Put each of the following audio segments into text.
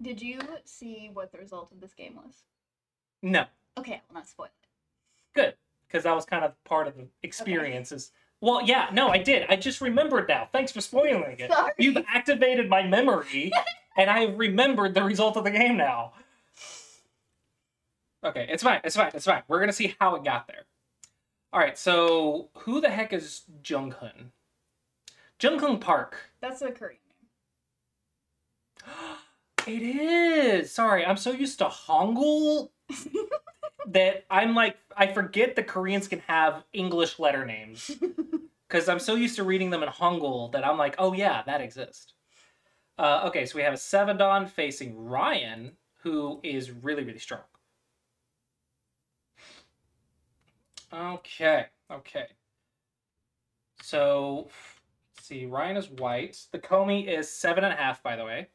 Did you see what the result of this game was? No. Okay, I will not spoil it. Good, because that was kind of part of the experiences. Okay. Well, yeah, no, I did. I just remembered now. Thanks for spoiling it. Sorry. You've activated my memory, and I have remembered the result of the game now. Okay, it's fine. It's fine. It's fine. We're gonna see how it got there. All right. So, who the heck is Junghoon? Junghoon Park. That's a Korean name. It is. Sorry, I'm so used to Hangul that I'm like, I forget the Koreans can have English letter names. Because I'm so used to reading them in Hangul that I'm like, oh yeah, that exists. Okay, so we have a Sevendon facing Ryan, who is really, really strong. Okay. So, let's see, Ryan is white. The Komi is 7.5, by the way.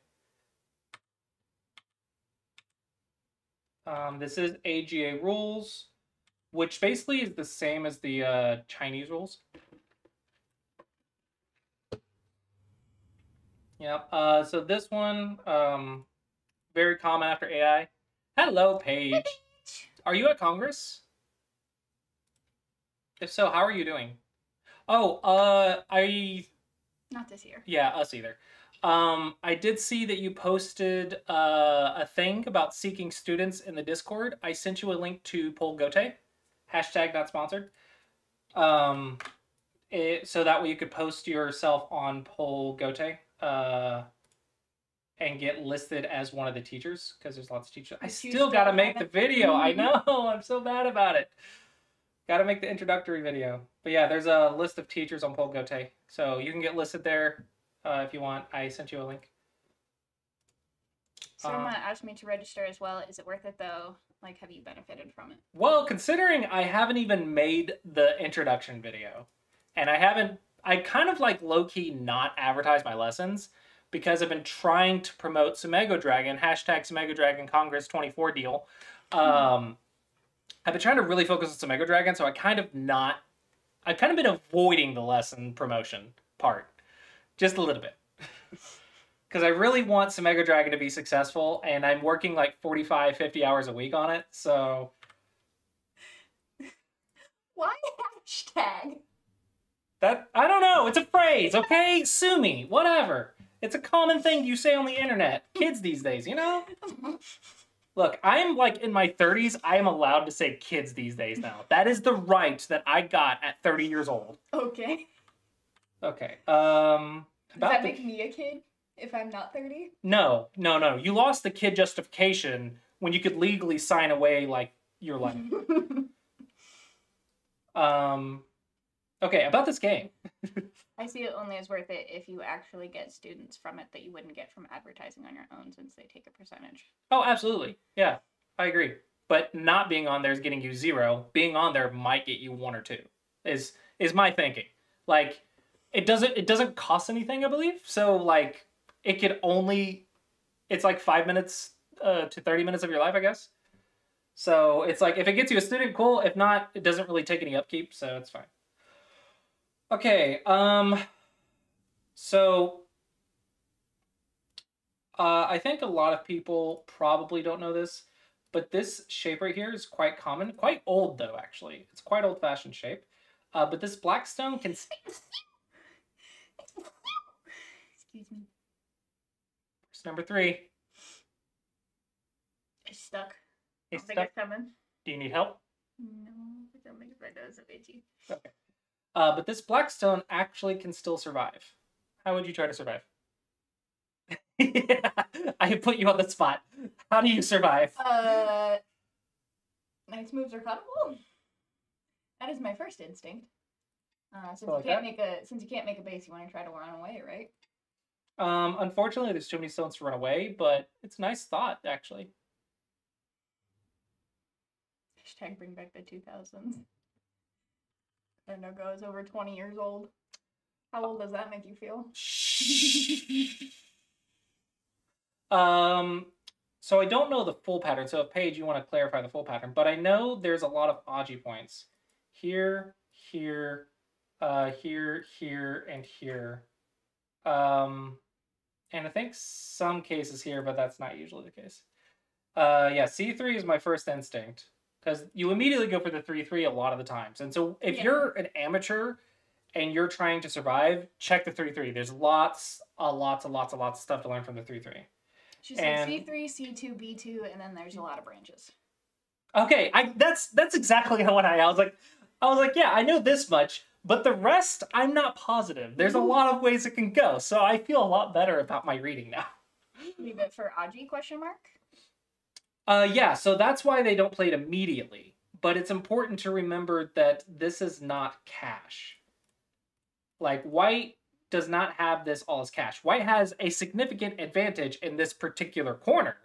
This is AGA rules, which basically is the same as the Chinese rules. Yep. So this one, very common after AI. Hello, Paige. Are you at Congress? If so, how are you doing? Oh, Not this year. Yeah, us either. I did see that you posted a thing about seeking students in the Discord. I sent you a link to Polgote, hashtag not sponsored. So that way you could post yourself on Polgote and get listed as one of the teachers, because there's lots of teachers. I still got to make the video. I know. I'm so bad about it. Got to make the introductory video. But yeah, there's a list of teachers on Polgote. So you can get listed there if you want. I sent you a link. Someone asked me to register as well. Is it worth it though? Like, have you benefited from it? Well, considering I haven't even made the introduction video, and I kind of like low-key not advertise my lessons because I've been trying to promote Sumego Dragon, hashtag Sumego Dragon Congress 24 deal. I've been trying to really focus on Sumego Dragon, so I've kind of been avoiding the lesson promotion part just a little bit. Because I really want Sumego Dragon to be successful, and I'm working like 45, 50 hours a week on it, so... Why hashtag? That, I don't know, it's a phrase, okay? Sue me, whatever. It's a common thing you say on the internet. Kids these days, you know? Look, I'm like in my 30s, I am allowed to say kids these days now. That is the right that I got at 30 years old. Okay. Okay, Does that make me a kid? If I'm not 30? No. You lost the kid justification when you could legally sign away, like, your life. Okay, about this game. I see it only as worth it if you actually get students from it that you wouldn't get from advertising on your own, since they take a percentage. Oh, absolutely. Yeah, I agree. But not being on there is getting you 0. Being on there might get you 1 or 2. Is my thinking. Like, it doesn't cost anything, I believe. So, like, it's like 5 minutes to 30 minutes of your life, I guess. So it's like, if it gets you a student, cool. If not, it doesn't really take any upkeep, so it's fine. Okay, so I think a lot of people probably don't know this, but this shape right here is quite common, quite old though, actually. It's quite old-fashioned shape. But this black stone can... Excuse me. Verse number 3. It's stuck. It's stuck. It's coming. Do you need help? No, I don't think my nose is itchy. Okay. But this black stone actually can still survive. How would you try to survive? Yeah, I put you on the spot. How do you survive? Nice moves are cuttable. That is my first instinct. Since you can't make a base, you want to try to run away, right? Unfortunately, there's too many stones to run away, but it's a nice thought, actually. Hashtag bring back the 2000s. Nogo is over 20 years old. How old does that make you feel? So I don't know the full pattern. So if Paige, you want to clarify the full pattern, but I know there's a lot of Aji points. Here, here, here, and here. And I think some cases here, but that's not usually the case. Yeah, C3 is my first instinct. Because you immediately go for the 3-3 a lot of the times. And so if you're an amateur and you're trying to survive, check the 3-3. There's lots of stuff to learn from the 3-3. She said C3, C2, B2, and then there's a lot of branches. Okay, that's exactly what I was like, yeah, I know this much, but the rest I'm not positive. There's a lot of ways it can go, so I feel a lot better about my reading now. Leave it for Aji, question mark? Yeah, so that's why they don't play it immediately. But it's important to remember that this is not cash. Like, white does not have this all as cash. White has a significant advantage in this particular corner.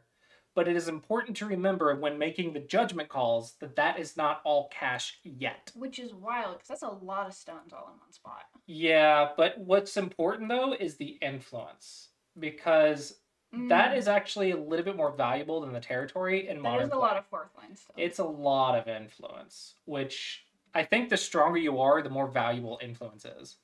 But it is important to remember when making the judgment calls that that is not all cash yet. Which is wild, because that's a lot of stones all in one spot. Yeah, but what's important, though, is the influence. Because that is actually a little bit more valuable than the territory in modern play. There's a lot of fourth line stuff. It's a lot of influence, which I think the stronger you are, the more valuable influence is.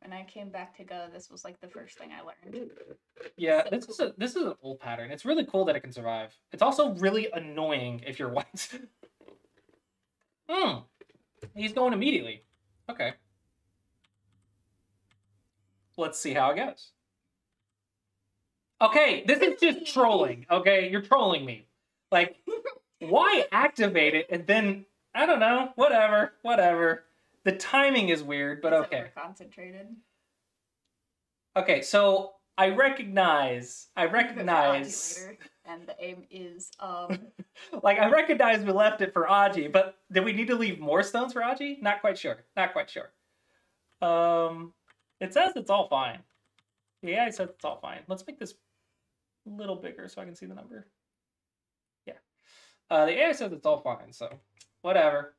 When I came back to Go, this was like the first thing I learned. Yeah, so this is an old pattern. It's really cool that it can survive. It's also really annoying if you're white. He's going immediately. Okay. Let's see how it goes. Okay, this is just trolling. Okay, you're trolling me. Like, why activate it and then, I don't know, whatever. The timing is weird, but okay. We're concentrated. Okay, so I recognize. Later, and the aim is like, I recognize we left it for Aji, but did we need to leave more stones for Aji? Not quite sure. It says it's all fine. The AI says it's all fine. Let's make this a little bigger so I can see the number. Yeah. The AI says it's all fine, so whatever.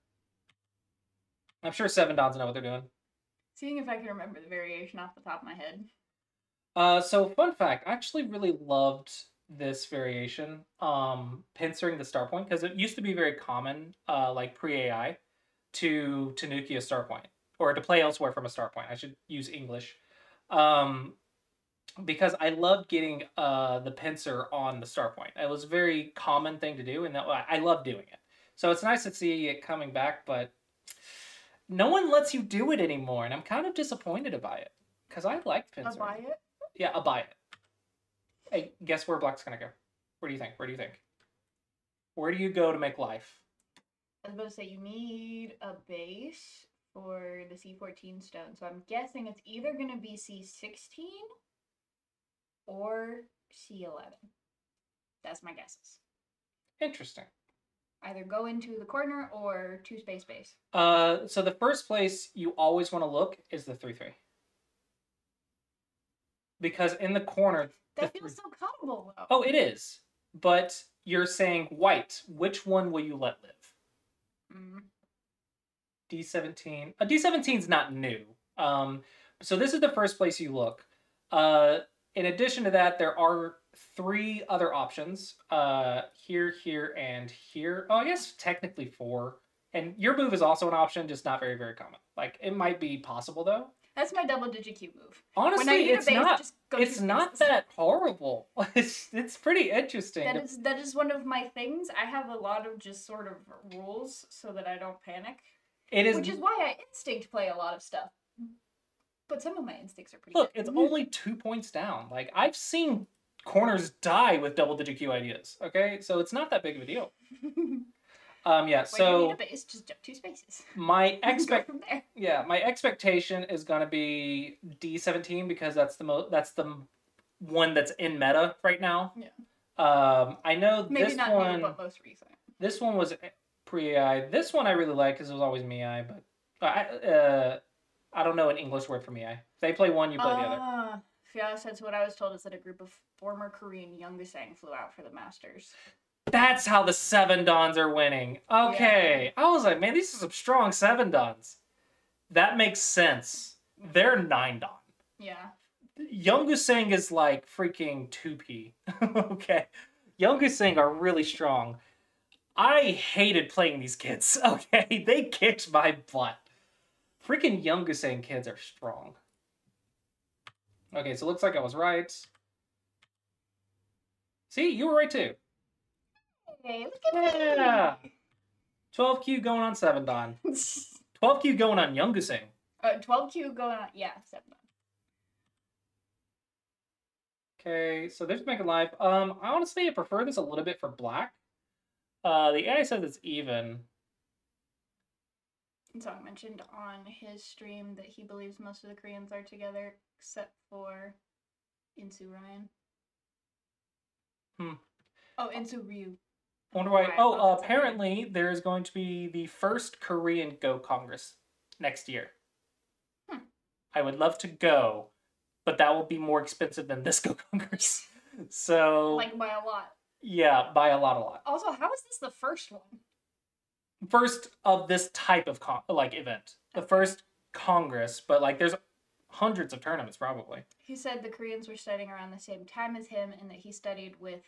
I'm sure 7 Dons know what they're doing. Seeing if I can remember the variation off the top of my head. So fun fact, I actually really loved this variation, pincering the star point, because it used to be very common, like pre-AI, to nuke a star point, or to play elsewhere from a star point. I should use English. Because I loved getting the pincer on the star point. It was a very common thing to do, and I love doing it. So it's nice to see it coming back, but no one lets you do it anymore, and I'm kind of disappointed about it. Because I liked pincering. Buy it? Yeah, I'll buy it. Hey, guess where Black's gonna go? Where do you think? Where do you go to make life? I was about to say, you need a base for the C14 stone. So I'm guessing it's either going to be C16 or C11. That's my guesses. Interesting. Either go into the corner or 2 space base. So the first place you always want to look is the 3-3. Because in the corner... That feels so cuttable, though. Oh, it is. But you're saying white. Which one will you let live? D17. D17's not new. So this is the first place you look. In addition to that, there are 3 other options. Here, and here. Oh, I guess technically 4. And your move is also an option, just not very, very common. Like, it might be possible, though. That's my double digit Q move. Honestly, it's not that horrible. It's pretty interesting. That is one of my things. I have a lot of just sort of rules so that I don't panic. Which is why I instinct play a lot of stuff. But some of my instincts are pretty good. It's only 2 points down. Like, I've seen corners die with double digit Q ideas. Okay, so it's not that big of a deal. Yeah, so you need a base, just jump 2 spaces. My from there. Yeah, my expectation is gonna be D17 because that's the one that's in meta right now. Yeah. I know maybe this not one. New, but most recent. This one was pre-AI. This one I really like because it was always me-AI, but I don't know an English word for me-AI. If they play one, you play the other. Yeah, that's what I was told is that a group of former Korean Youngusang flew out for the Masters. That's how the 7 Dons are winning. Okay. Yeah. I was like, man, these are some strong 7 Dons. That makes sense. They're 9 Don. Yeah. Youngusang is like freaking 2P. Okay. Youngusang are really strong. I hated playing these kids. Okay. They kicked my butt. Freaking Youngusang kids are strong. Okay, so it looks like I was right. See, you were right too. Hey, look at me! 12Q going on 7 Dan. 12Q going on Youngusing. 12Q going on, yeah, 7 Dan. Okay, so there's Mega Life. I honestly prefer this a little bit for black. The AI says it's even. Song mentioned on his stream that he believes most of the Koreans are together, except for Insu Ryan. Oh, Insu Ryu. I wonder why. Oh, apparently there's going to be the first Korean Go Congress next year. I would love to go, but that will be more expensive than this Go Congress. So. Like by a lot. Yeah, by a lot. Also, how is this the first one? First of this type of event. The first Congress, but like there's hundreds of tournaments probably. He said the Koreans were studying around the same time as him, and that he studied with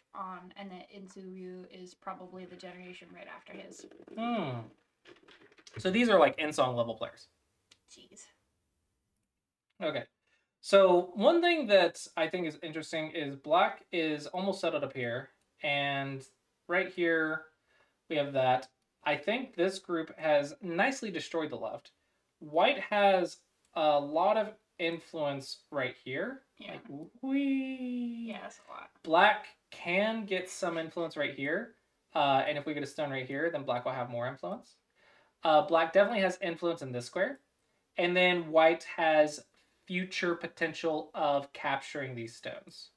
and that Insu Ryu is probably the generation right after his. So these are like in-song level players. Jeez. Okay. So one thing that I think is interesting is black is almost settled up here, and right here we have that. I think this group has nicely destroyed the left. White has a lot of influence right here. Yeah. Like, yeah, that's a lot. Black can get some influence right here. And if we get a stun right here, then black will have more influence. Black definitely has influence in this square. And then white has future potential of capturing these stones.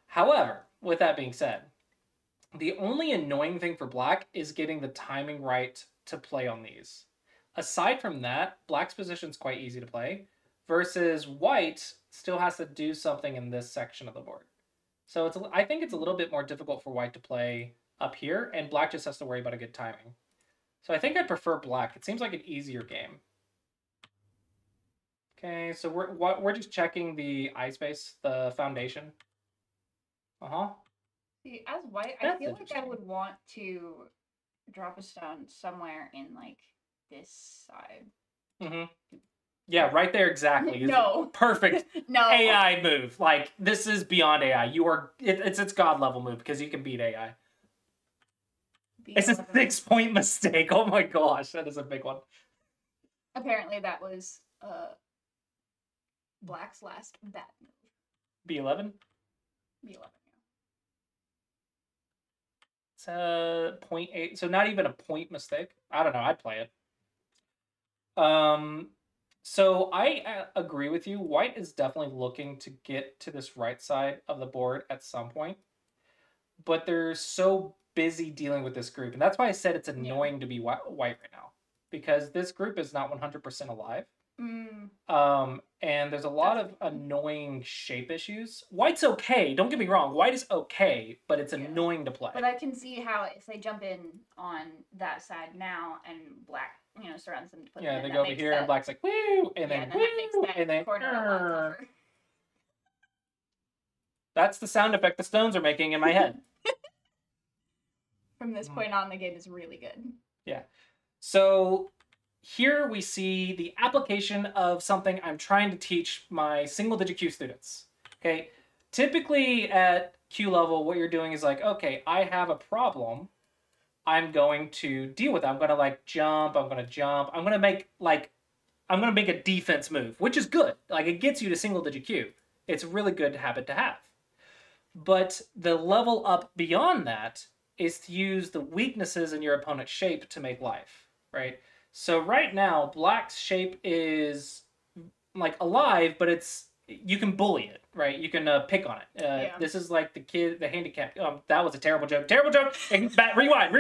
However, with that being said, the only annoying thing for black is getting the timing right to play on these. Aside from that, black's position is quite easy to play, versus white still has to do something in this section of the board. So I think it's a little bit more difficult for white to play up here, and black just has to worry about a good timing. So I think I'd prefer black. It seems like an easier game. Okay, so we're just checking the eye space, the foundation. See, as white, I feel like I would want to drop a stone somewhere in like this side. Yeah, right there exactly. No. Perfect. No. AI move. Like, this is beyond AI. It's God level move because you can beat AI. It's a 6-point mistake. Oh my gosh, that is a big one. Apparently that was black's last bad move. B11? B11, yeah. It's a 0.8, so not even a point mistake. I don't know, I'd play it. So I agree with you. White is definitely looking to get to this right side of the board at some point. But they're so busy dealing with this group. And that's why I said it's annoying to be white right now. Because this group is not 100% alive. And there's a lot of annoying shape issues. White's okay. Don't get me wrong. White is okay, but it's annoying to play. But I can see how if they jump in on that side now and black, surrounds them to put them in, they go over here and black's like, woo! And then, woo! And then, that's the sound effect the stones are making in my head. From this point on, the game is really good. Yeah. So here we see the application of something I'm trying to teach my single-digit Q students. Okay. Typically at Q level, what you're doing is like, okay, I have a problem. I'm going to deal with it. I'm going to like jump. I'm going to jump. I'm going to make a defense move, which is good. Like it gets you to single-digit Q. It's a really good habit to have. But the level up beyond that is to use the weaknesses in your opponent's shape to make life, right? So right now, black's shape is like alive, but you can bully it, right? You can pick on it. This is like the handicap. That was a terrible joke. Terrible joke. Rewind.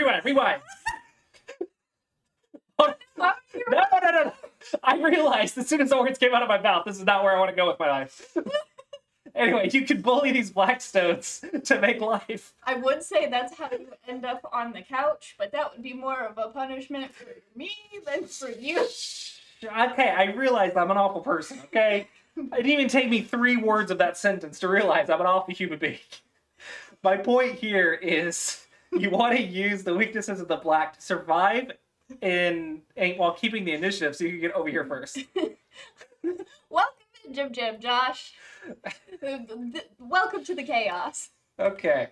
No. I realized as soon as the words came out of my mouth, this is not where I want to go with my life. Anyway, you can bully these black stones to make life. I would say that's how you end up on the couch, but that would be more of a punishment for me than for you. Okay, I realized I'm an awful person, okay? It didn't even take me 3 words of that sentence to realize I'm an awful human being. My point here is you want to use the weaknesses of the black to survive while keeping the initiative so you can get over here first. Welcome to Jim Josh. Welcome to the chaos. Okay.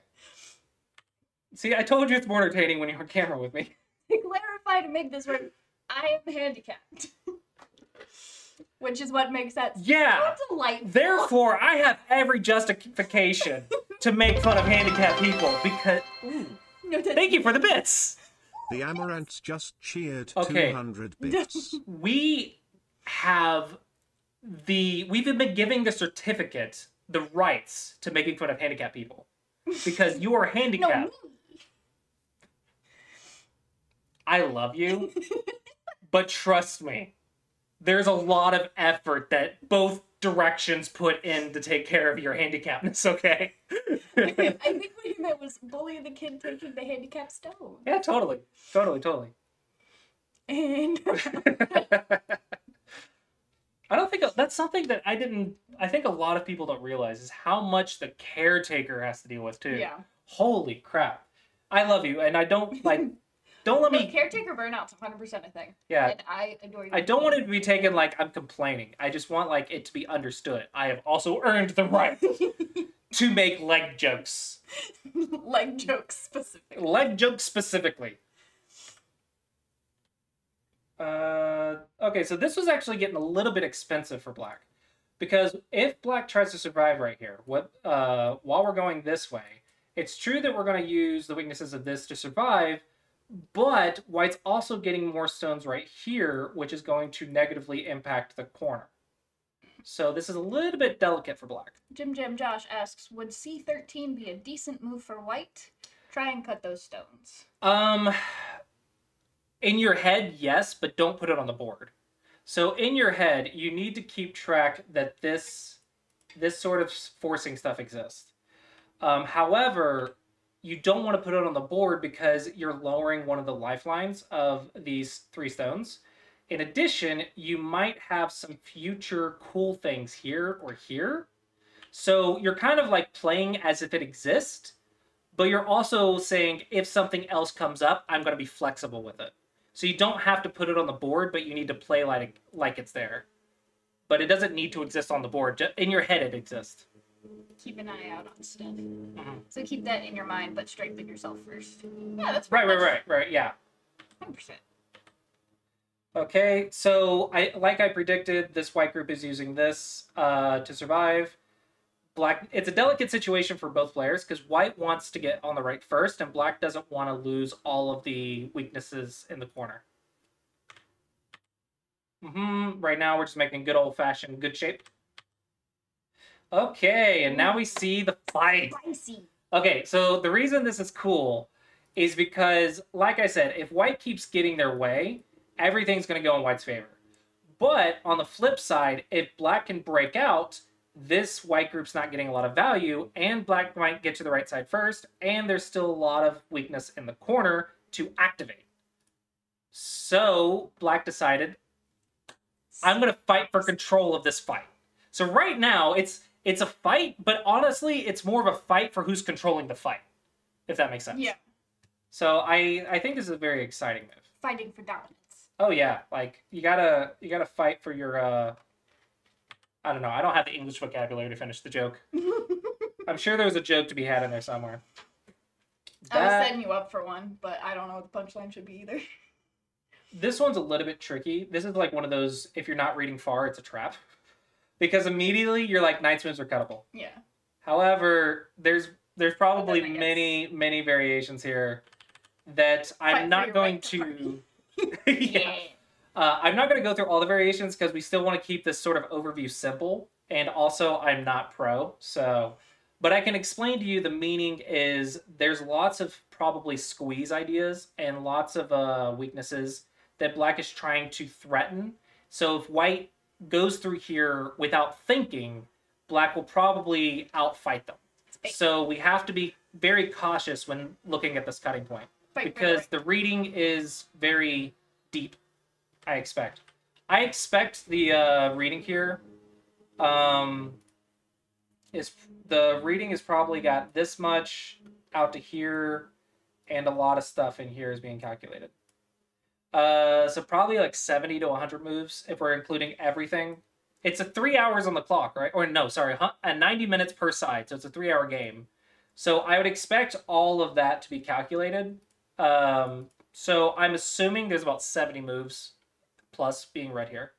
See, I told you it's more entertaining when you're on camera with me. To clarify, to make this work, I am handicapped. Which is what makes that so delightful. Therefore, I have every justification to make fun of handicapped people because... Thank you for the bits! The Amaranths just cheered 200 bits. We've been giving the certificate the rights to making fun of handicapped people. Because you are handicapped. No, I love you, but trust me, there's a lot of effort that both directions put in to take care of your handicapness, okay? I think what you meant was bully the kid taking the handicap stone. Yeah, totally. And... I don't think that's something that I think a lot of people don't realize is how much the caretaker has to deal with too. Yeah. Holy crap. I love you, and I don't let me... Caretaker burnout's 100% a thing. Yeah. And I adore you. I don't want it to be taken like I'm complaining. I just want like it to be understood. I have also earned the right to make leg jokes. Leg jokes specifically. Leg jokes specifically. Okay, so this was actually getting a little bit expensive for Black. Because if Black tries to survive right here, while we're going this way, it's true that we're going to use the weaknesses of this to survive, but White's also getting more stones right here, which is going to negatively impact the corner. So this is a little bit delicate for Black. Jim Jam Josh asks, would C13 be a decent move for White? Try and cut those stones. In your head, yes, but don't put it on the board. So in your head, you need to keep track that this sort of forcing stuff exists. However, you don't want to put it on the board because you're lowering one of the lifelines of these 3 stones. In addition, you might have some future cool things here or here. So you're kind of like playing as if it exists, but you're also saying if something else comes up, I'm going to be flexible with it. So you don't have to put it on the board, but you need to play like it's there. But it doesn't need to exist on the board. Just in your head, it exists. Keep an eye out on stuff. So keep that in your mind, but strengthen yourself first. Yeah, that's right, yeah. 100%. Okay, so like I predicted, this White group is using this to survive. Black, it's a delicate situation for both players because White wants to get on the right first, and Black doesn't want to lose all of the weaknesses in the corner. Right now, we're just making good old-fashioned good shape. Okay, and now we see the fight. Spicy. Okay, so the reason this is cool is because, like I said, if White keeps getting their way, everything's going to go in White's favor. But on the flip side, if Black can break out, this White group's not getting a lot of value, and Black might get to the right side first, and there's still a lot of weakness in the corner to activate. So Black decided, I'm going to fight for control of this fight. So right now, it's a fight, but honestly, it's more of a fight for who's controlling the fight, if that makes sense. Yeah. So I think this is a very exciting move. Fighting for dominance. Oh yeah, like you gotta fight for your I don't know. I don't have the English vocabulary to finish the joke. I'm sure there's a joke to be had in there somewhere. I was setting you up for one, but I don't know what the punchline should be either. This one's a little bit tricky. This is like one of those, if you're not reading far, it's a trap. Because immediately you're like, Knight's moves are cuttable. Yeah. However, there's probably many variations here that I'm not going to... yeah. I'm not going to go through all the variations because we still want to keep this sort of overview simple. And also, I'm not pro, so... But I can explain to you the meaning is there's lots of probably squeeze ideas and lots of weaknesses that Black is trying to threaten. So if White goes through here without thinking, Black will probably outfight them. So we have to be very cautious when looking at this cutting point. Because the reading is very deep, I expect. I expect the reading here the reading has probably got this much out to here, and a lot of stuff in here is being calculated. So probably like 70 to 100 moves if we're including everything. It's a 3 hours on the clock, right? Or no, sorry, 90 minutes per side. So it's a 3-hour game. So I would expect all of that to be calculated. So I'm assuming there's about 70 moves plus being read here.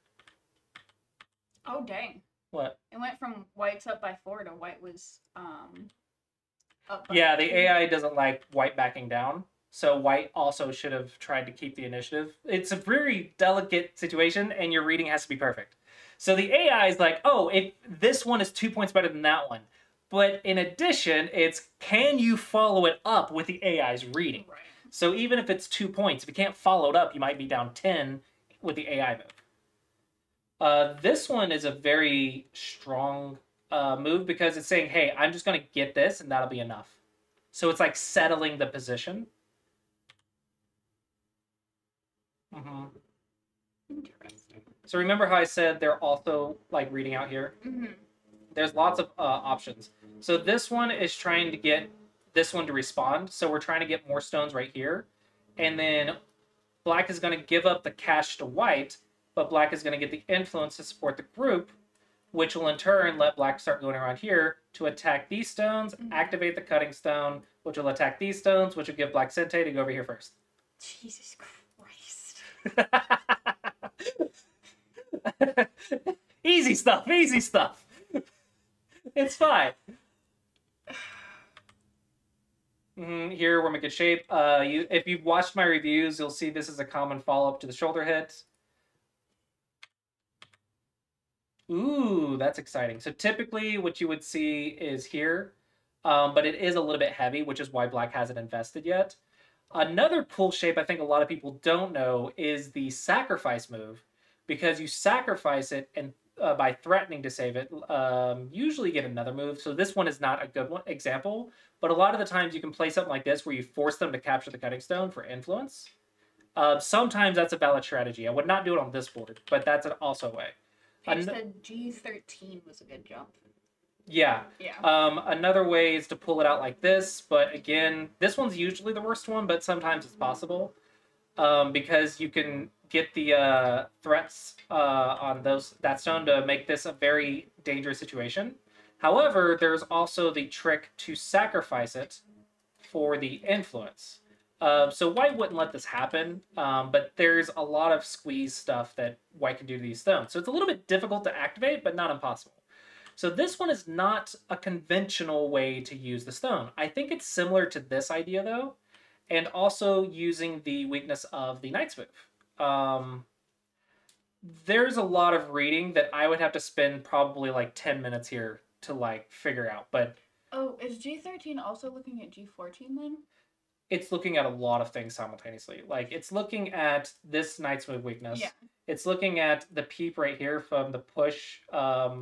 Oh, dang. What? It went from white's up by 4 to white was up by Yeah, the 2. AI doesn't like white backing down. So white also should have tried to keep the initiative. It's a very delicate situation, and your reading has to be perfect. So the AI is like, oh, this one is 2 points better than that one. But in addition, it's can you follow it up with the AI's reading? Right. So even if it's 2 points, if you can't follow it up, you might be down 10 with the AI move. This one is a very strong move because it's saying, hey, I'm just going to get this and that'll be enough. So it's like settling the position. Mm-hmm. Interesting. So remember how I said they're also like reading out here? Mm-hmm. There's lots of options. So this one is trying to get this one to respond. So we're trying to get more stones right here. And then black is going to give up the cash to white, but black is going to get the influence to support the group, which will in turn let black start going around here to attack these stones, activate the cutting stone, which will attack these stones, which will give black Sente to go over here first. Jesus Christ. Easy stuff, easy stuff. It's fine. Here we're making shape. If you've watched my reviews, you'll see this is a common follow-up to the shoulder hit. Ooh, that's exciting. So typically what you would see is here, but it is a little bit heavy, which is why black hasn't invested yet. Another cool shape I think a lot of people don't know is the sacrifice move, because you sacrifice it and by threatening to save it, usually get another move. So this one is not a good example, but a lot of the times you can play something like this where you force them to capture the cutting stone for influence. Sometimes that's a valid strategy. I would not do it on this board, but that's also a way. Paige said G13 was a good jump. Yeah. Another way is to pull it out like this, but again, this one's usually the worst one, but sometimes it's possible because you can get the threats on that stone to make this a very dangerous situation. However, there's also the trick to sacrifice it for the influence. So white wouldn't let this happen, but there's a lot of squeeze stuff that white can do to these stones. So it's a little bit difficult to activate, but not impossible. So this one is not a conventional way to use the stone. I think it's similar to this idea, though, and also using the weakness of the knight's move. There's a lot of reading that I would have to spend probably like 10 minutes here to like figure out, but... Oh, is G13 also looking at G14 then? It's looking at a lot of things simultaneously. Like, it's looking at this knight's move weakness. Yeah. It's looking at the peep right here from the push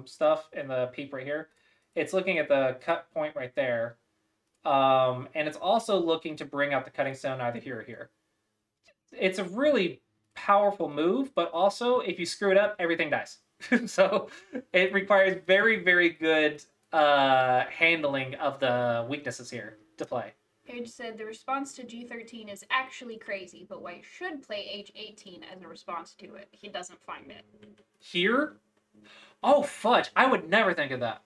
stuff and the peep right here. It's looking at the cut point right there. And it's also looking to bring out the cutting stone either here or here. It's a really powerful move, but also, if you screw it up, everything dies. So, it requires very, very good handling of the weaknesses here to play. Paige said the response to G13 is actually crazy, but white should play H18 as a response to it. He doesn't find it. Here? Oh, fudge. I would never think of that.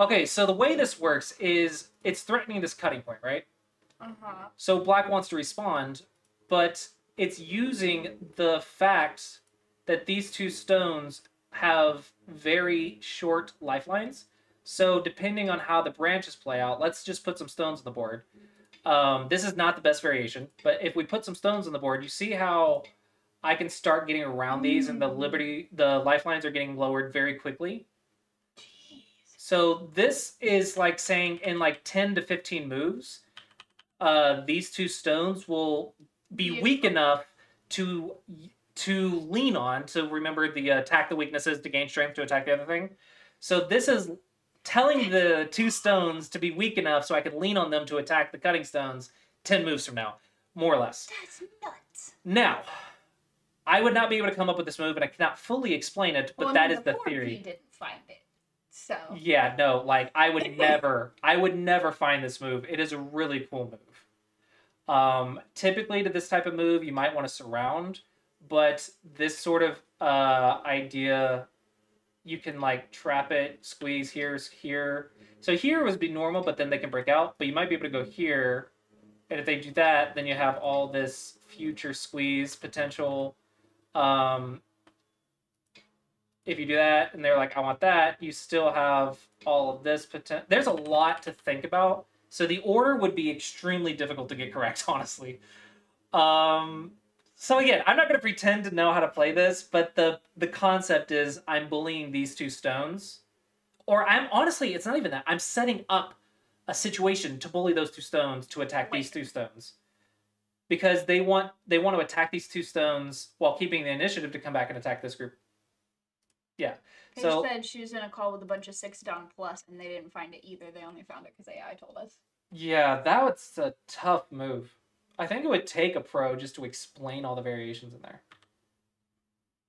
Okay, so the way this works is it's threatening this cutting point, right? Uh-huh. So black wants to respond, but it's using the fact that these two stones have very short lifelines. So depending on how the branches play out, let's just put some stones on the board. This is not the best variation, but if we put some stones on the board, you see how I can start getting around these and the lifelines are getting lowered very quickly. Jeez. So this is like saying in like 10 to 15 moves, these two stones will be weak enough to lean on, to remember the attack the weaknesses to gain strength to attack the other thing. So this is telling the two stones to be weak enough so I can lean on them to attack the cutting stones 10 moves from now, more or less. That's nuts. Now, I would not be able to come up with this move, and I cannot fully explain it, but that is the theory. He didn't find it, so. Yeah, no, like, I would never find this move. It is a really cool move. Typically, to this type of move, you might want to surround, but this sort of idea... you can like trap it, squeeze here. So here would be normal, but then they can break out. But you might be able to go here, and if they do that, then you have all this future squeeze potential. If you do that, and they're like, I want that, you still have all of this potential. There's a lot to think about. So the order would be extremely difficult to get correct, honestly. So again, I'm not going to pretend to know how to play this, but the concept is I'm bullying these two stones. Or I'm honestly, it's not even that. I'm setting up a situation to bully those two stones to attack these two stones. Because they want to attack these two stones while keeping the initiative to come back and attack this group. Yeah. Paige said she was in a call with a bunch of 6 down plus, and they didn't find it either. They only found it because AI told us. Yeah, that was a tough move. I think it would take a pro just to explain all the variations in there.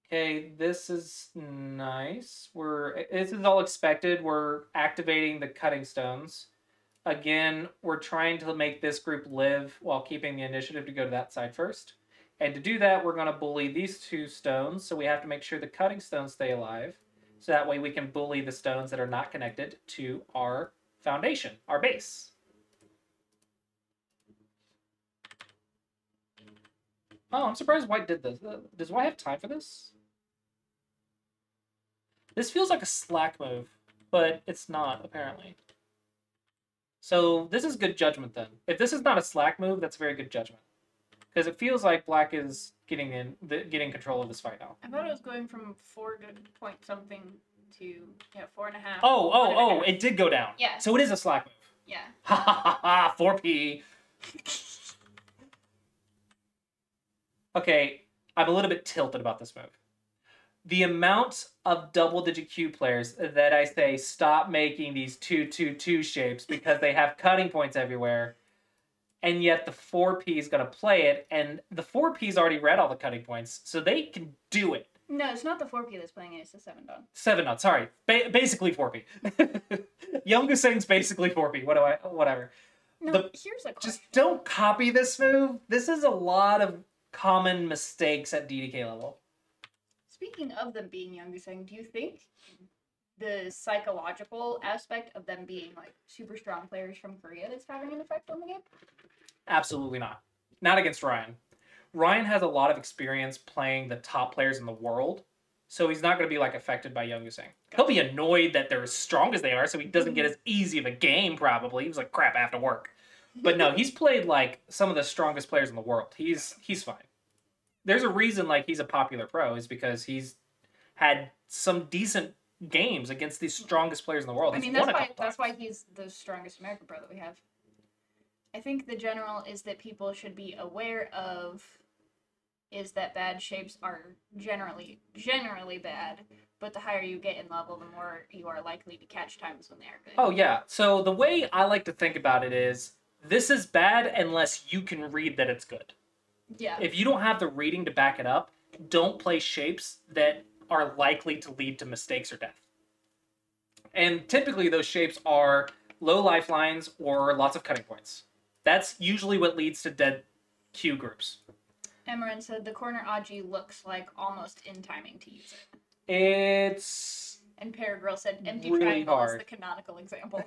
Okay, this is nice. This is all expected. We're activating the cutting stones. Again, we're trying to make this group live while keeping the initiative to go to that side first. And to do that, we're going to bully these two stones. So we have to make sure the cutting stones stay alive. So that way we can bully the stones that are not connected to our foundation, our base. Oh, I'm surprised White did this. Does White have time for this? This feels like a slack move, but it's not, apparently. So this is good judgment, then. If this is not a slack move, that's very good judgment. Because it feels like Black is getting control of this fight now. I thought it was going from 4 to point something to 4.5. Oh! It did go down. Yeah. So it is a slack move. Yeah. Ha ha ha! 4P. Okay, I'm a little bit tilted about this move. The amount of double-digit Q players that I say stop making these 2-2-2 shapes because they have cutting points everywhere, and yet the 4P is going to play it, and the 4P's already read all the cutting points, so they can do it. No, it's not the 4P that's playing it, it's the 7-dot. 7-dot, sorry. Basically 4P. Younguseng's basically 4P. Whatever. No, here's a question. Just don't copy this move. This is a lot of common mistakes at DDK level. Speaking of them being Younguseng, do you think the psychological aspect of them being like super strong players from Korea is having an effect on the game? Absolutely not. Not against Ryan. Ryan has a lot of experience playing the top players in the world, so he's not going to be like affected by Younguseng. He'll be annoyed that they're as strong as they are, so he doesn't get as easy of a game probably. He was like, crap, I have to work. But no, he's played like some of the strongest players in the world. He's fine. There's a reason like he's a popular pro is because he's had some decent games against the strongest players in the world. I mean, that's why he's the strongest American pro that we have. I think the general is that people should be aware of is that bad shapes are generally bad, but the higher you get in level, the more you are likely to catch times when they are good. Oh yeah. So the way I like to think about it is this is bad unless you can read that it's good. Yeah. If you don't have the reading to back it up, don't play shapes that are likely to lead to mistakes or death. And typically those shapes are low lifelines or lots of cutting points. That's usually what leads to dead Q groups. Emerin said the corner Aji looks like almost in timing to use it. It's... And Paragirl said empty really triangle hard. is the canonical example.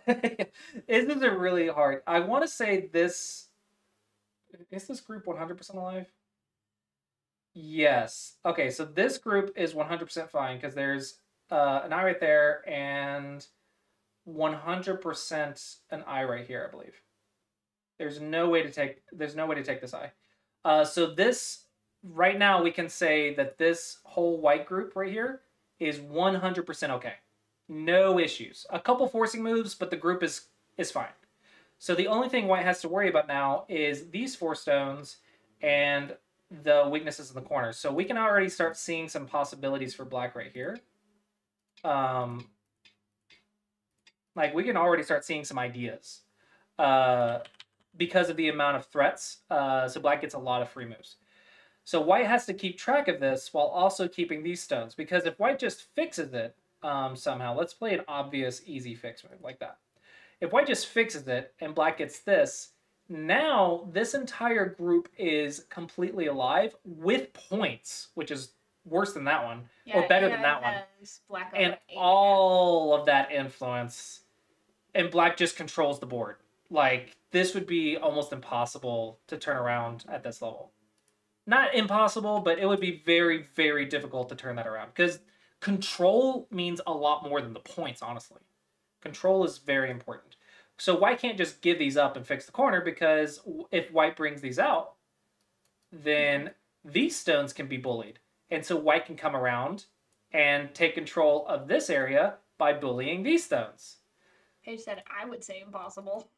Isn't it really hard? I want to say this... Is this group 100% alive? Yes. Okay, so this group is 100% fine because there's an eye right there and 100% an eye right here, I believe. There's no way to take this eye. So this right now we can say that this whole white group right here is 100% okay. No issues. A couple forcing moves, but the group is fine. So the only thing white has to worry about now is these 4 stones and the weaknesses in the corners. So we can already start seeing some possibilities for black right here. Like we can already start seeing some ideas because of the amount of threats. So black gets a lot of free moves. So white has to keep track of this while also keeping these stones, because if white just fixes it somehow, let's play an obvious easy fix move like that. If white just fixes it and black gets this, now this entire group is completely alive with points, which is worse than that one, Yeah, or better AI than that one. has black And over 8. all of that influence, and black just controls the board. Like, this would be almost impossible to turn around at this level. Not impossible, but it would be very, very difficult to turn that around. Because control means a lot more than the points, honestly. Control is very important. So white can't just give these up and fix the corner, because if white brings these out, then these stones can be bullied. And so white can come around and take control of this area by bullying these stones. Paige said, I would say impossible.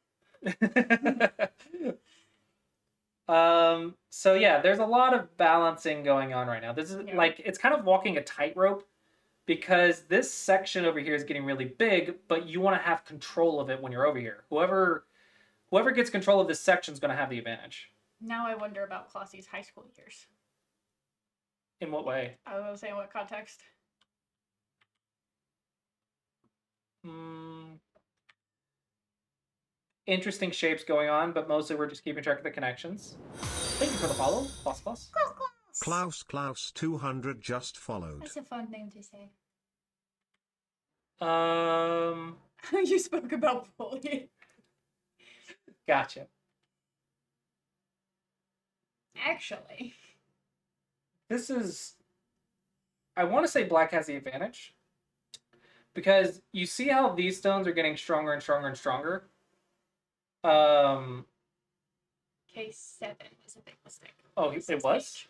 So yeah, there's a lot of balancing going on right now. This is like, it's kind of walking a tightrope, because this section over here is getting really big, but you want to have control of it when you're over here. Whoever gets control of this section is going to have the advantage. Now I wonder about Clossi's high school years. In what way? I was going to say, in what context? Interesting shapes going on, but mostly we're just keeping track of the connections. Thank you for the follow, Klaus. Klaus 200 just followed. That's a fun name to say. You spoke about bullying. Gotcha. Actually, This is... I want to say black has the advantage, because you see how these stones are getting stronger and stronger and stronger? K7 was a big mistake. Oh, it was?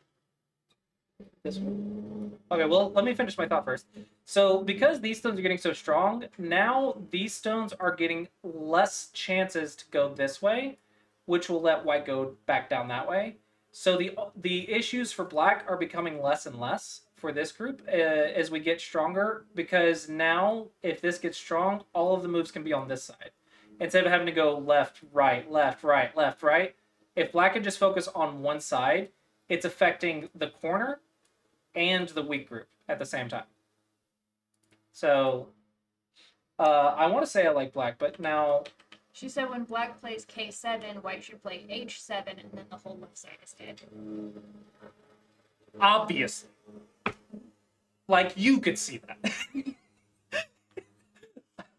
This one. Okay, well, let me finish my thought first. So, because these stones are getting so strong, now these stones are getting less chances to go this way, which will let white go back down that way. So the issues for black are becoming less and less for this group as we get stronger, because now, if this gets strong, all of the moves can be on this side. Instead of having to go left, right, left, right, left, right, if black can just focus on one side, it's affecting the corner and the weak group at the same time. So, I want to say I like black, but now... She said when black plays K7, white should play H7, and then the whole left side is dead. Obviously. Like, you could see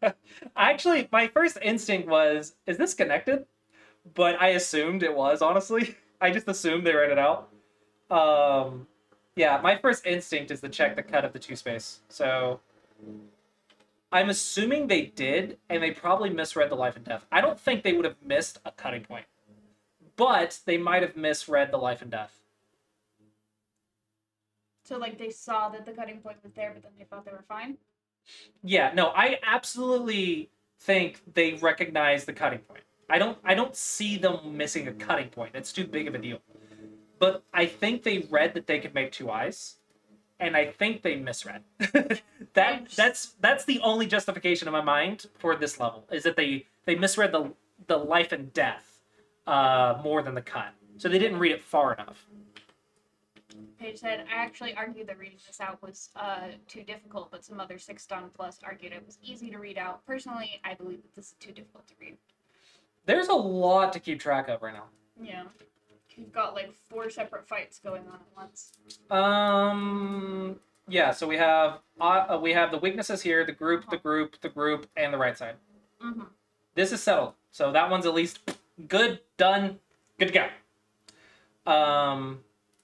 that. Actually, my first instinct was, is this connected? But I assumed it was, honestly. I just assumed they read it out. Yeah, my first instinct is to check the cut of the 2-space. So, I'm assuming they did, and they probably misread the life and death. I don't think they would have missed a cutting point. But they might have misread the life and death. So, like, they saw that the cutting point was there, but then they thought they were fine? Yeah, no, I absolutely think they recognize the cutting point. I don't see them missing a cutting point. It's too big of a deal. But I think they read that they could make 2 eyes, and I think they misread. That's the only justification in my mind for this level, is that they misread the life and death more than the cut. So they didn't read it far enough. Paige said, I actually argued that reading this out was too difficult, but some other 6-star plus argued it was easy to read out. Personally, I believe that this is too difficult to read. There's a lot to keep track of right now. Yeah. You've got like 4 separate fights going on at once. Yeah, so we have the weaknesses here, the group, and the right side. Mm-hmm. This is settled. So that one's at least good, done, good to go.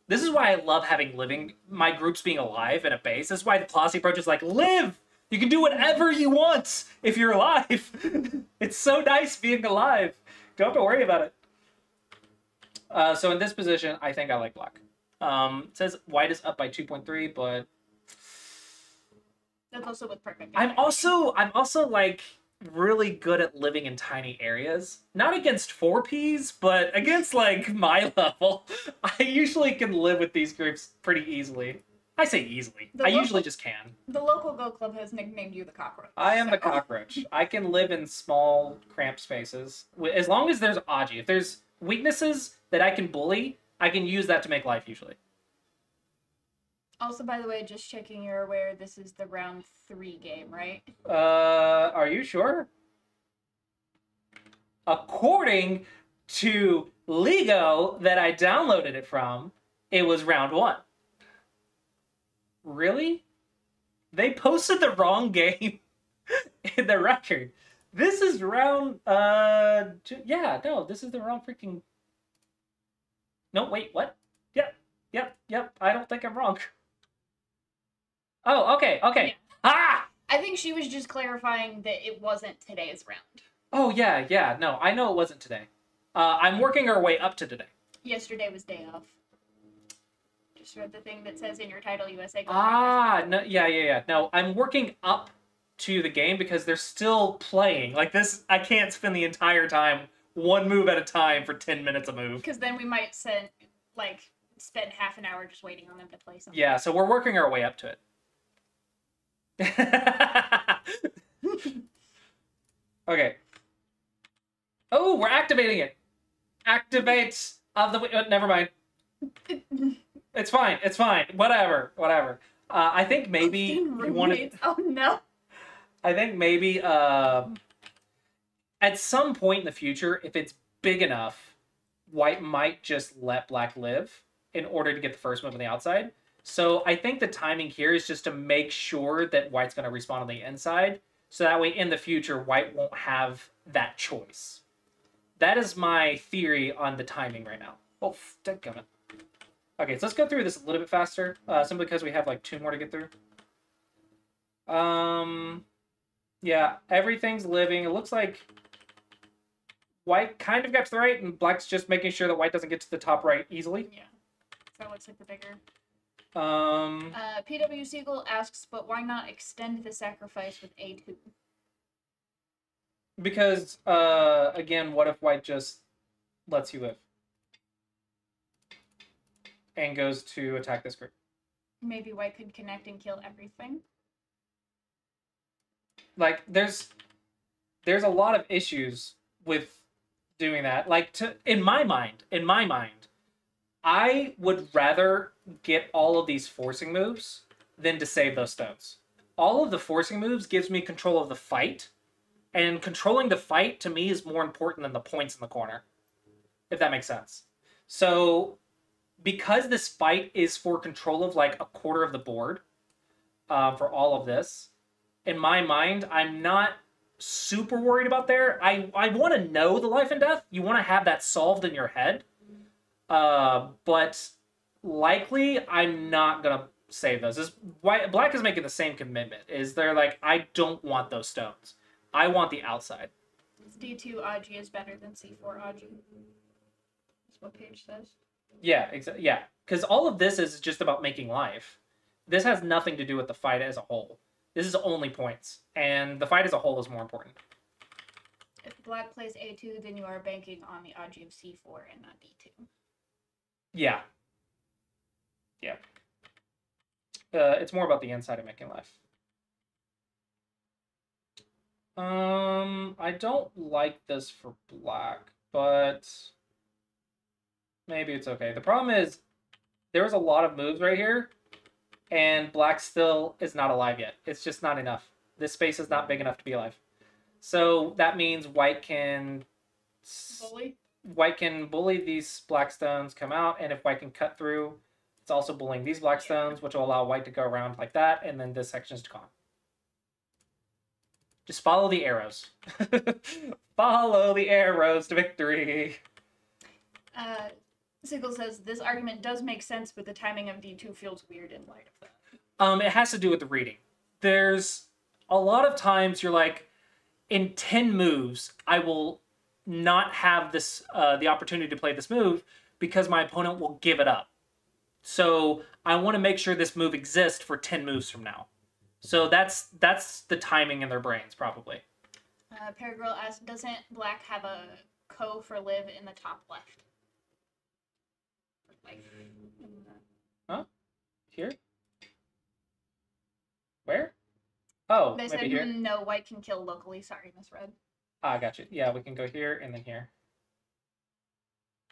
This is why I love having my groups being alive in a base. This is why the Clossi Approach is like, live! You can do whatever you want if you're alive. It's so nice being alive. Don't have to worry about it. So in this position, I think I like black. It says white is up by 2.3, but that's also with perfect. I'm also like really good at living in tiny areas. Not against 4Ps, but against like my level. I usually can live with these groups pretty easily. I say easily. I usually just can. The local Go Club has nicknamed you the cockroach. I am the cockroach. I can live in small, cramped spaces. As long as there's Aji. If there's weaknesses that I can bully, I can use that to make life usually. Also, by the way, just checking you're aware, this is the round 3 game, right? Are you sure? According to Lego that I downloaded it from, it was round 1. Really? They posted the wrong game in the record. This is round, yeah, no, this is the wrong freaking... No, wait, what? Yep, I don't think I'm wrong. Oh, okay. Yeah. Ah! I think she was just clarifying that it wasn't today's round. Oh, yeah, no, I know it wasn't today. I'm working our way up to today. Yesterday was day off. Just read the thing that says in your title, USA. No, yeah. No, I'm working up to the game because they're still playing. Like this, I can't spend the entire time one move at a time for 10 minutes a move. Because then we might spend half an hour just waiting on them to play something. Yeah, so we're working our way up to it. Okay. Oh, we're activating it. Activates of the... never mind. It's fine. Whatever. I think maybe you want to... Oh, no. I think maybe at some point in the future, if it's big enough, white might just let black live in order to get the first move on the outside. So I think the timing here is just to make sure that white's going to respawn on the inside. So that way in the future, white won't have that choice. That is my theory on the timing right now. Oh, dadgummit. Okay, so let's go through this a little bit faster, simply because we have like 2 more to get through. Yeah, everything's living. It looks like white kind of got to the right, and black's just making sure that white doesn't get to the top right easily. Yeah, that looks like the bigger. PW Siegel asks, but why not extend the sacrifice with A2? Because, again, what if white just lets you live? And goes to attack this group. Maybe white could connect and kill everything. Like, there's a lot of issues with doing that. Like, in my mind, I would rather get all of these forcing moves than to save those stones. All of the forcing moves gives me control of the fight, and controlling the fight to me is more important than the points in the corner, if that makes sense. So, because this fight is for control of like a quarter of the board, for all of this, in my mind, I'm not super worried about there. I want to know the life and death. You want to have that solved in your head. But likely I'm not going to save those. Black is making the same commitment. They're like, I don't want those stones. I want the outside. D2 Aji is better than C4 Aji. That's what Paige says. Yeah, exactly. Yeah, because all of this is just about making life. This has nothing to do with the fight as a whole. This is only points, and the fight as a whole is more important. If black plays A2, then you are banking on the Aji of C4 and not D2. Yeah. It's more about the inside of making life. I don't like this for black, but maybe it's okay. The problem is there's a lot of moves right here, and black still is not alive yet. It's just not enough. This space is not big enough to be alive. So that means white can bully these black stones, come out, and if white can cut through, it's also bullying these black stones, which will allow white to go around like that, and then this section is gone. Just follow the arrows. Follow the arrows to victory. Siegel says, this argument does make sense, but the timing of D2 feels weird in light of that. It has to do with the reading. There's a lot of times you're like, in 10 moves, I will not have this the opportunity to play this move because my opponent will give it up. So I want to make sure this move exists for 10 moves from now. So that's the timing in their brains, probably. Paragirl asks, doesn't black have a co for live in the top left? Huh? Here? Where? Oh, they maybe said here? No, white can kill locally. Sorry, misread. Ah, gotcha. Yeah, we can go here and then here.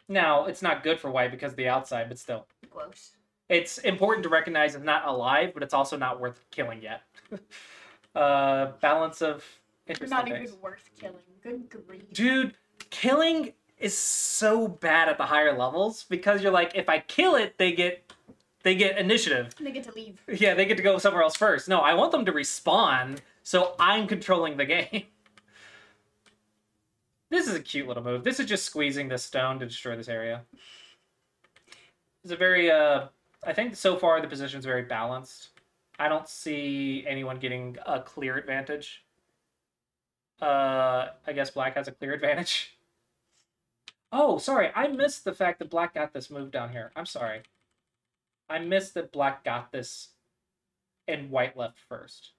Now, it's not good for white because of the outside, but still. Gross. It's important to recognize it's not alive, but it's also not worth killing yet. Balance of interesting Not things. even worth killing. Good grief. Dude, killing is so bad at the higher levels because you're like, if I kill it, they get they get initiative. They get to leave. Yeah, they get to go somewhere else first. No, I want them to respawn, so I'm controlling the game. This is a cute little move. This is just squeezing this stone to destroy this area. It's a very, I think so far the position's very balanced. I don't see anyone getting a clear advantage. I guess black has a clear advantage. Oh, sorry. I missed the fact that black got this move down here. I'm sorry. I missed that black got this and white left first.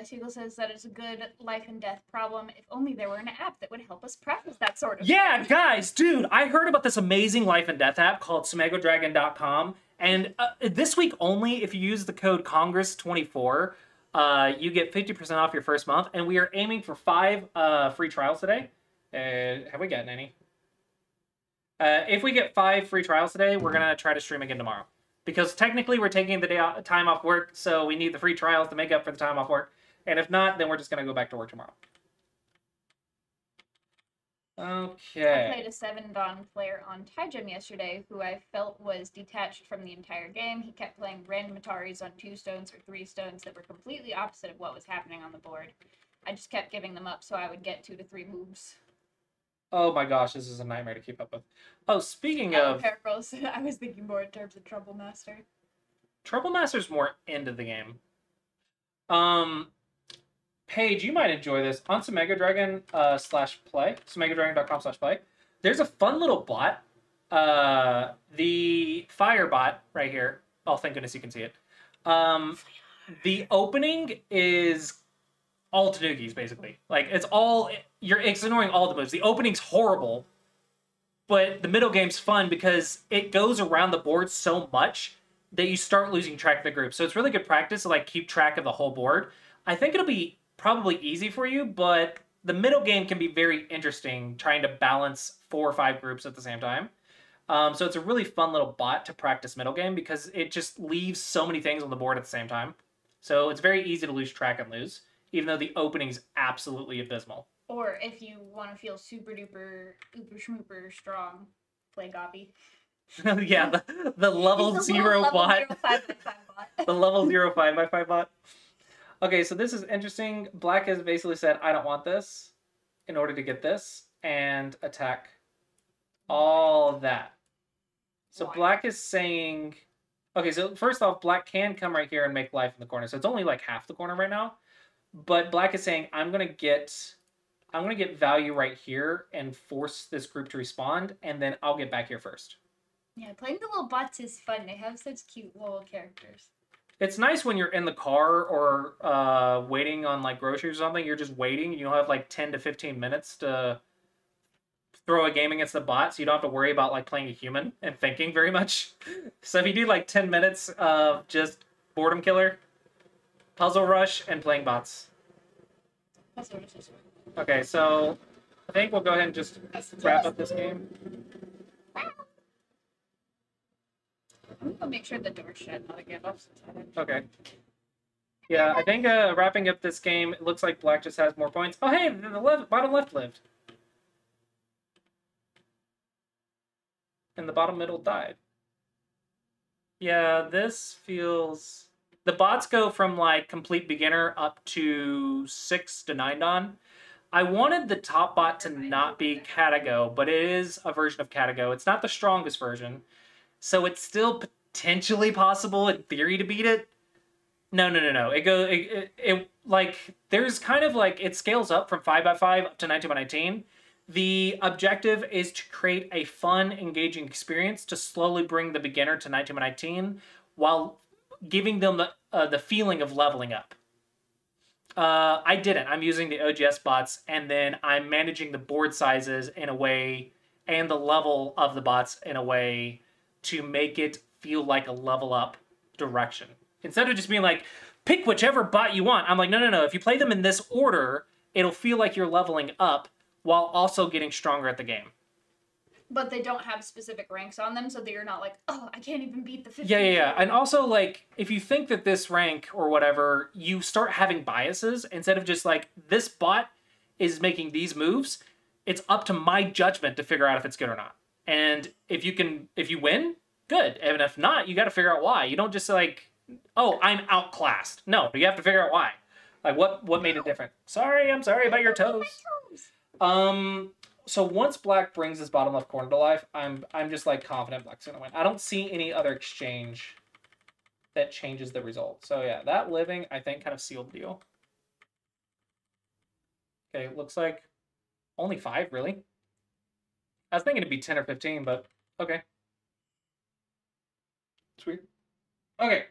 Siegel says that it's a good life and death problem. If only there were an app that would help us practice that sort of Yeah, thing. guys, dude, I heard about this amazing life and death app called SumegoDragon.com. And this week only, if you use the code Congress24, you get 50% off your first month. And we are aiming for 5 free trials today. Have we gotten any? If we get 5 free trials today, we're going to try to stream again tomorrow. Because technically we're taking the time off work, so we need the free trials to make up for the time off work. And if not, then we're just going to go back to work tomorrow. Okay. I played a 7-Dawn player on Taijim yesterday who I felt was detached from the entire game. He kept playing random Ataris on 2 stones or 3 stones that were completely opposite of what was happening on the board. I just kept giving them up so I would get 2 to 3 moves. Oh my gosh, this is a nightmare to keep up with. Oh, speaking of... Pericles, I was thinking more in terms of Trouble Master. Trouble Master's more into the game. Paige, you might enjoy this. On SumegoDragon /play, SumegoDragon.com/play, there's a fun little bot. The fire bot right here. Oh, thank goodness you can see it. The opening is all Tanukis, basically. Like, it's ignoring all the moves. The opening's horrible, but the middle game's fun because it goes around the board so much that you start losing track of the group. So it's really good practice to, like, keep track of the whole board. I think it'll be probably easy for you, but the middle game can be very interesting, trying to balance 4 or 5 groups at the same time. So it's a really fun little bot to practice middle game because it just leaves so many things on the board at the same time. So it's very easy to lose track and lose, even though the opening's absolutely abysmal. Or if you want to feel super duper, uber schmooper strong, play Gobby. Yeah, the level 0 bot. 5 by 5 bot. The level 0 5x5 bot. Okay, so this is interesting. Black has basically said, I don't want this in order to get this, and attack all that. So Why? black is saying... Okay, so first off, black can come right here and make life in the corner. So it's only like half the corner right now. But black is saying, I'm gonna get value right here and force this group to respond, and then I'll get back here first. Yeah, playing the little bots is fun. They have such cute little characters. It's nice when you're in the car or waiting on like groceries or something. You're just waiting. You'll have like 10 to 15 minutes to throw a game against the bot, so you don't have to worry about like playing a human and thinking very much. So if you do like 10 minutes of just boredom killer, puzzle rush, and playing bots. That's what it is. Okay, so I think we'll go ahead and just wrap up this game. I'm gonna make sure the door's shut, not again. Okay. Yeah, I think wrapping up this game, it looks like black just has more points. Oh, hey, the bottom left lived. And the bottom middle died. Yeah, this feels... The bots go from, like, complete beginner up to 6 to 9 Dawn. I wanted the top bot to not be Catago, but it is a version of Catago. It's not the strongest version. So it's still potentially possible in theory to beat it. No. It like, there's kind of like, it scales up from 5x5 up to 19x19. The objective is to create a fun, engaging experience to slowly bring the beginner to 19x19 while giving them the feeling of leveling up. I didn't. I'm using the OGS bots, and then I'm managing the board sizes in a way, and the level of the bots in a way to make it feel like a level up direction. Instead of just being like, pick whichever bot you want. I'm like, no. If you play them in this order, it'll feel like you're leveling up while also getting stronger at the game. But they don't have specific ranks on them, so that you're not like, oh, I can't even beat the 50. Yeah. And also, like, if you think that this rank or whatever, you start having biases instead of just like, this bot is making these moves. It's up to my judgment to figure out if it's good or not. And if you win, good. And if not, you got to figure out why. You don't just like, oh, I'm outclassed. No, you have to figure out why. Like what made it different? Sorry, I'm sorry about your toes. So once black brings this bottom left corner to life, I'm just like confident black's gonna win. I don't see any other exchange that changes the result. So yeah, that living I think kind of sealed the deal. Okay, looks like only 5 really. I was thinking it'd be 10 or 15, but okay. Sweet. Okay.